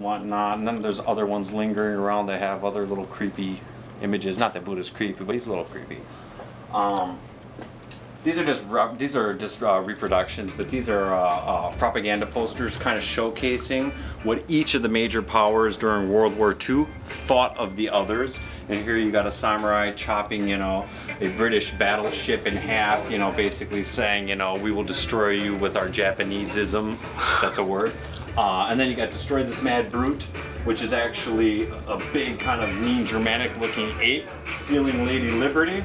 whatnot, and then there's other ones lingering around that have other little creepy images. Not that Buddha's creepy, but he's a little creepy. These are just reproductions, but these are propaganda posters kind of showcasing what each of the major powers during World War II thought of the others. And here you got a samurai chopping, you know, a British battleship in half, you know, basically saying, you know, we will destroy you with our Japaneseism. That's a word. And then you got destroy this mad brute, which is actually a big kind of mean Germanic looking ape stealing Lady Liberty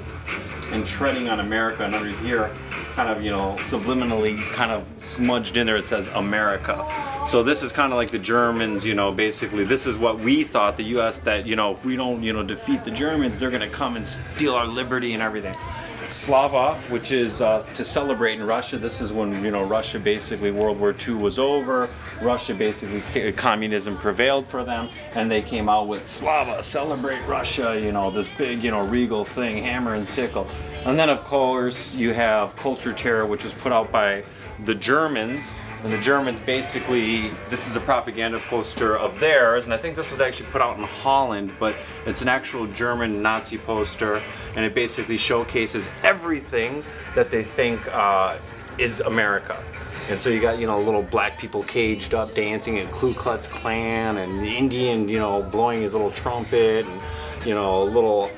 and treading on America, and under here kind of, you know, subliminally kind of smudged in there it says America. So this is kind of like the Germans, you know, basically this is what we thought, the US, that, you know, if we don't, you know, defeat the Germans, they're gonna come and steal our liberty and everything. Slava, which is to celebrate in Russia. This is when, you know, Russia basically, World War II was over. Russia basically, communism prevailed for them, and they came out with Slava, celebrate Russia, you know, this big, you know, regal thing, hammer and sickle. And then of course you have Culture Terror, which was put out by the Germans. And the Germans basically, this is a propaganda poster of theirs, and I think this was actually put out in Holland, but it's an actual German Nazi poster, and it basically showcases everything that they think is America. And so you got, you know, little black people caged up dancing, and Ku Klux Klan, and the Indian, you know, blowing his little trumpet, and, you know, little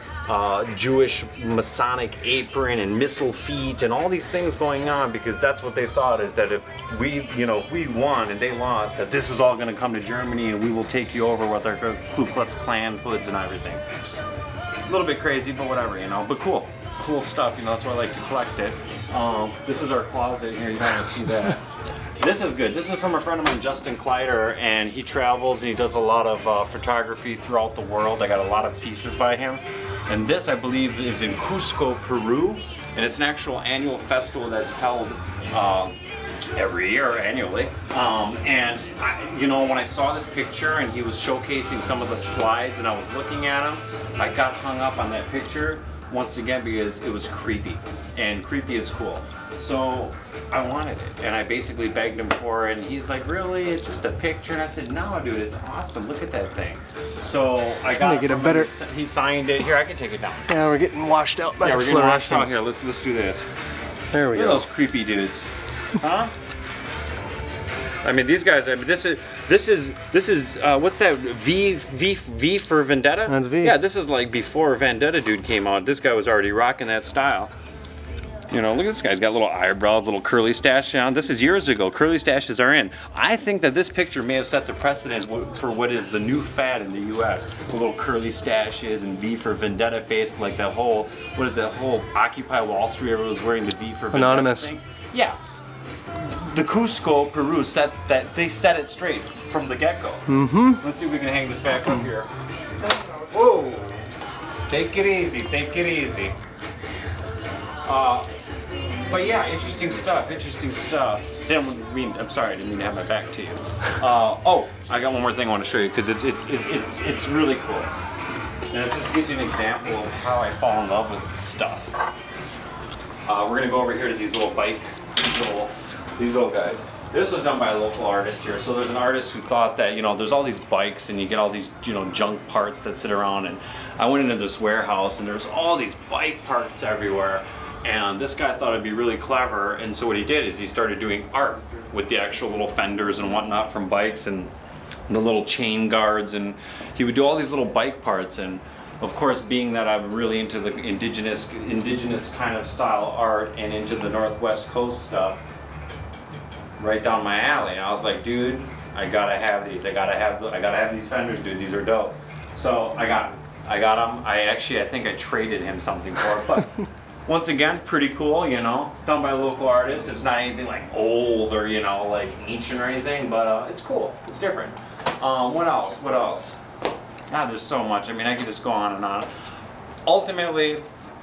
Jewish Masonic apron and missile feet and all these things going on, because that's what they thought, is that if we, you know, if we won and they lost, that this is all going to come to Germany and we will take you over with our Ku Klux Klan hoods and everything. A little bit crazy, but whatever, you know, but cool. Cool stuff, you know, that's why I like to collect it. This is our closet here, you don't want to see that. This is good. This is from a friend of mine, Justin Kleider, and he travels and he does a lot of photography throughout the world. I got a lot of pieces by him. And this, I believe, is in Cusco, Peru, and it's an actual annual festival that's held every year, annually. You know, when I saw this picture and he was showcasing some of the slides and I was looking at him, I got hung up on that picture once again because it was creepy, and creepy is cool. So I wanted it, and I basically begged him for it, and he's like, really? It's just a picture? And I said, no, dude, it's awesome. Look at that thing. So I got it from him. He signed it. Here, I can take it down. Yeah, we're getting washed out by the fluorescence. Yeah, we're getting washed out here. Let's do this. There we go. Look at those creepy dudes. Huh? I mean, these guys. I mean, this is what's that? V for Vendetta? That's V. Yeah, this is like before Vendetta dude came out. This guy was already rocking that style. You know, look at this guy's got little eyebrows, little curly stash on. This is years ago. Curly stashes are in. I think that this picture may have set the precedent for what is the new fad in the U.S. The little curly stashes and V for Vendetta face, like that whole, what is that whole Occupy Wall Street? Everyone was wearing the V for Vendetta Anonymous thing. Yeah. The Cusco, Peru, set it straight from the get-go. Let's see if we can hang this back up here. Whoa! Take it easy, take it easy. But yeah, interesting stuff, interesting stuff. I'm sorry, I didn't mean to have my back to you. Oh, I got one more thing I want to show you, because it's really cool. And it just gives you an example of how I fall in love with stuff. We're gonna go over here to these little these little guys. This was done by a local artist here. So there's an artist who thought that, you know, there's all these bikes and you get all these, you know, junk parts that sit around, and I went into this warehouse and there's all these bike parts everywhere. And this guy thought it'd be really clever, and so what he did is he started doing art with the actual little fenders and whatnot from bikes and the little chain guards, and he would do all these little bike parts. And of course, being that I'm really into the indigenous kind of style art and into the Northwest Coast stuff, right down my alley. And I was like, dude, I gotta have these. I gotta have these fenders, dude. These are dope. So I got them. I think I traded him something for it, but once again, pretty cool, you know, done by a local artist. It's not anything like old or, you know, like ancient or anything, but it's cool. It's different. What else? What else? There's so much. I mean, I could just go on and on. Ultimately,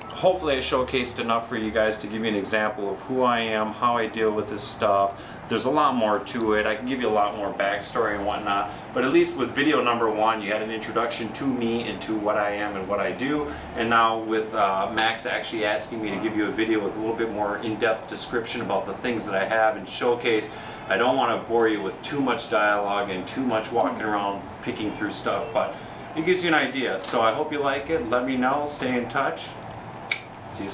hopefully I showcased enough for you guys to give you an example of who I am, how I deal with this stuff. There's a lot more to it. I can give you a lot more backstory and whatnot, but at least with video number 1, you had an introduction to me and to what I am and what I do. And now with Max actually asking me to give you a video with a little bit more in-depth description about the things that I have and showcase I don't want to bore you with too much dialogue and too much walking around picking through stuff, but it gives you an idea. So I hope you like it. Let me know. Stay in touch. See you soon.